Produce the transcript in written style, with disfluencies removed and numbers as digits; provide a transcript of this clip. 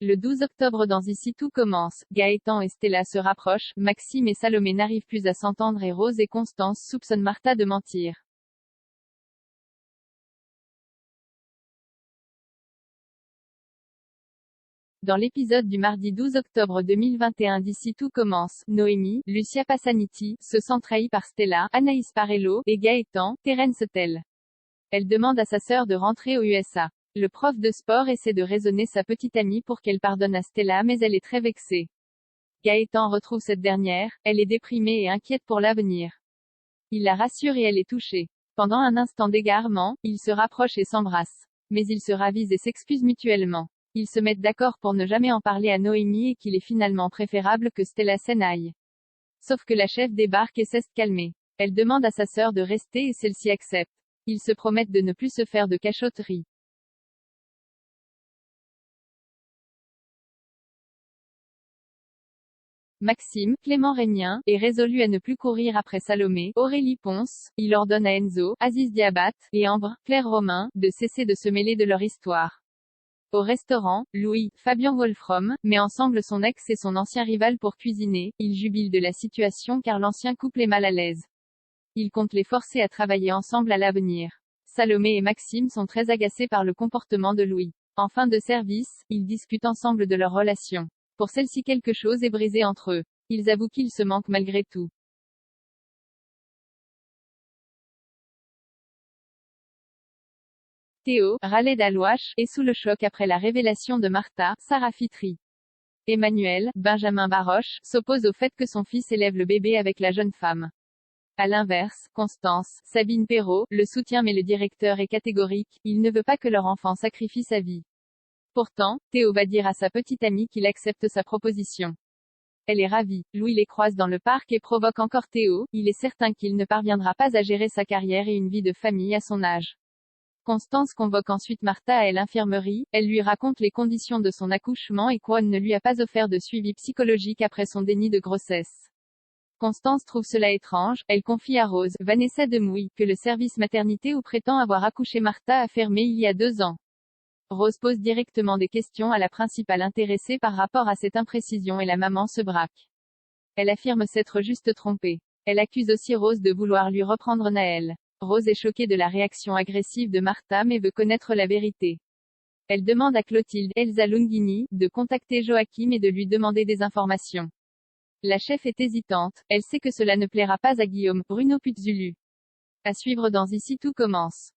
Le 12 octobre dans Ici tout commence, Gaëtan et Stella se rapprochent, Maxime et Salomé n'arrivent plus à s'entendre et Rose et Constance soupçonnent Martha de mentir. Dans l'épisode du mardi 12 octobre 2021 d'Ici tout commence, Noémie, Lucia Passaniti, se sent trahie par Stella, Anaïs Parello, et Gaëtan, Terence Tell. Elle demande à sa sœur de rentrer aux USA. Le prof de sport essaie de raisonner sa petite amie pour qu'elle pardonne à Stella mais elle est très vexée. Gaëtan retrouve cette dernière, elle est déprimée et inquiète pour l'avenir. Il la rassure et elle est touchée. Pendant un instant d'égarement, ils se rapprochent et s'embrassent. Mais ils se ravisent et s'excusent mutuellement. Ils se mettent d'accord pour ne jamais en parler à Noémie et qu'il est finalement préférable que Stella s'en aille. Sauf que la chef débarque et sait se calmer. Elle demande à sa sœur de rester et celle-ci accepte. Ils se promettent de ne plus se faire de cachotterie. Maxime, Clément Régnien, est résolu à ne plus courir après Salomé, Aurélie Ponce, il ordonne à Enzo, Aziz Diabat, et Ambre, Claire Romain, de cesser de se mêler de leur histoire. Au restaurant, Louis, Fabien Wolfram, met ensemble son ex et son ancien rival pour cuisiner, il jubile de la situation car l'ancien couple est mal à l'aise. Il compte les forcer à travailler ensemble à l'avenir. Salomé et Maxime sont très agacés par le comportement de Louis. En fin de service, ils discutent ensemble de leur relation. Pour celle-ci quelque chose est brisé entre eux. Ils avouent qu'ils se manquent malgré tout. Théo, Raled Alouache, est sous le choc après la révélation de Martha, Sarah Fitri. Emmanuel, Benjamin Baroche, s'oppose au fait que son fils élève le bébé avec la jeune femme. À l'inverse, Constance, Sabine Perrault, le soutient mais le directeur est catégorique, il ne veut pas que leur enfant sacrifie sa vie. Pourtant, Théo va dire à sa petite amie qu'il accepte sa proposition. Elle est ravie. Louis les croise dans le parc et provoque encore Théo, il est certain qu'il ne parviendra pas à gérer sa carrière et une vie de famille à son âge. Constance convoque ensuite Martha à l'infirmerie, elle lui raconte les conditions de son accouchement et Kwon ne lui a pas offert de suivi psychologique après son déni de grossesse. Constance trouve cela étrange, elle confie à Rose, Vanessa Demouy, que le service maternité où prétend avoir accouché Martha a fermé il y a 2 ans. Rose pose directement des questions à la principale intéressée par rapport à cette imprécision et la maman se braque. Elle affirme s'être juste trompée. Elle accuse aussi Rose de vouloir lui reprendre Naël. Rose est choquée de la réaction agressive de Martha mais veut connaître la vérité. Elle demande à Clotilde, Elsa Lunghini, de contacter Joachim et de lui demander des informations. La chef est hésitante, elle sait que cela ne plaira pas à Guillaume, Bruno Putzulu. À suivre dans Ici tout commence.